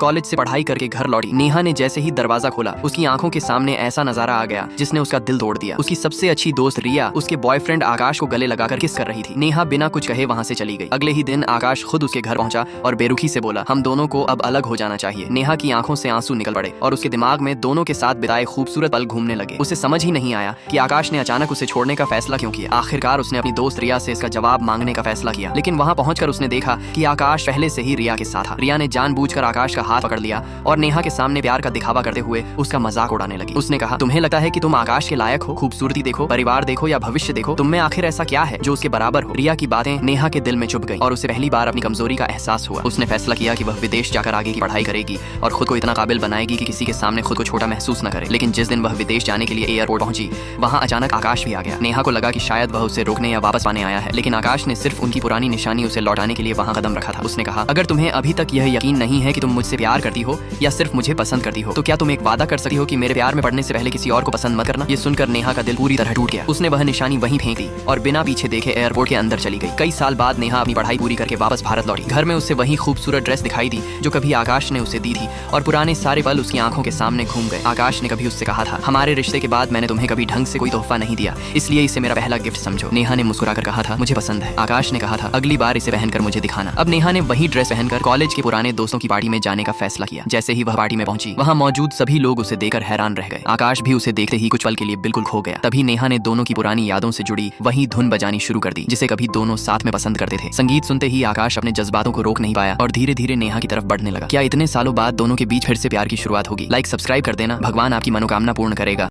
College से पढ़ाई करके घर लौटी। नेहा ने जैसे ही दरवाजा खोला, उसकी आंखों के सामने ऐसा नजारा आ गया जिसने उसका दिल तोड़ दिया। उसकी सबसे अच्छी दोस्त रिया उसके बॉयफ्रेंड आकाश को गले लगाकर किस कर रही थी। नेहा बिना कुछ कहे वहां से चली गई। अगले ही दिन आकाश खुद उसके घर पहुंचा और बेरुखी से बोला, हम दोनों को अब अलग हो जाना चाहिए। नेहा की आंखों से आंसू निकल पड़े और उसके दिमाग में दोनों के साथ बिताए खूबसूरत पल घूमने लगे। उसे समझ ही नहीं आया कि आकाश ने अचानक उसे छोड़ने का फैसला क्यों किया। आखिरकार उसने अपनी दोस्त रिया से इसका जवाब मांगने का फैसला किया, लेकिन वहां पहुंचकर उसने देखा कि आकाश पहले से ही रिया के साथ था। रिया ने जानबूझकर आकाश का हाथ पकड़ लिया और नेहा के सामने प्यार का दिखावा करते हुए उसका मजाक उड़ाने लगी। उसने कहा, तुम्हें लगता है कि तुम आकाश के लायक हो? खूबसूरती देखो, परिवार देखो या भविष्य देखो, तुम में आखिर ऐसा क्या है जो उसके बराबर हो? रिया की बातें नेहा के दिल में चुभ गई और उसे पहली बार अपनी कमजोरी का एहसास हुआ। उसने फैसला किया कि वह विदेश जाकर आगे की पढ़ाई करेगी और खुद को इतना काबिल बनाएगी कि किसी के सामने खुद को छोटा महसूस न करे। लेकिन जिस दिन वह विदेश जाने के लिए एयरपोर्ट पहुंची, वहां अचानक आकाश भी आ गया। नेहा को लगा कि शायद वह उसे रोकने या वापस पाने आया है, लेकिन आकाश ने सिर्फ उनकी पुरानी निशानी उसे लौटाने के लिए वहां कदम रखा था। उसने कहा, अगर तुम्हें अभी तक यह यकीन नहीं है कि तुम मुझसे प्यार करती हो या सिर्फ मुझे पसंद करती हो, तो क्या तुम एक वादा कर सकती हो कि मेरे प्यार में पड़ने से पहले किसी और को पसंद मत करना? ये सुनकर नेहा का दिल पूरी तरह टूट गया। उसने वह निशानी वहीं फेंक दी और बिना पीछे देखे एयरपोर्ट के अंदर चली गई। कई साल बाद नेहा अपनी पढ़ाई पूरी करके वापस भारत लौटी। घर में उसे वही खूबसूरत ड्रेस दिखाई दी जो कभी आकाश ने उसे दी थी और पुराने सारे पल उसकी आंखों के सामने घूम गए। आकाश ने कभी उससे कहा था, हमारे रिश्ते के बाद मैंने तुम्हें कभी ढंग से कोई तोहफा नहीं दिया, इसलिए इसे मेरा पहला गिफ्ट समझो। नेहा ने मुस्कुराकर कहा था, मुझे पसंद है। आकाश ने कहा था, अगली बार इसे पहनकर मुझे दिखाना। अब नेहा ने वही ड्रेस पहनकर कॉलेज के पुराने दोस्तों की पार्टी में जाने का फैसला किया। जैसे ही वह पार्टी में पहुंची, वहां मौजूद सभी लोग उसे देखकर हैरान रह गए। आकाश भी उसे देखते ही कुछ पल के लिए बिल्कुल खो गया। तभी नेहा ने दोनों की पुरानी यादों से जुड़ी वही धुन बजानी शुरू कर दी जिसे कभी दोनों साथ में पसंद करते थे। संगीत सुनते ही आकाश अपने जज्बातों को रोक नहीं पाया और धीरे धीरे नेहा की तरफ बढ़ने लगा। क्या इतने सालों बाद दोनों के बीच फिर से प्यार की शुरुआत होगी? लाइक सब्सक्राइब कर देना। भगवान आपकी मनोकामना पूर्ण करेगा।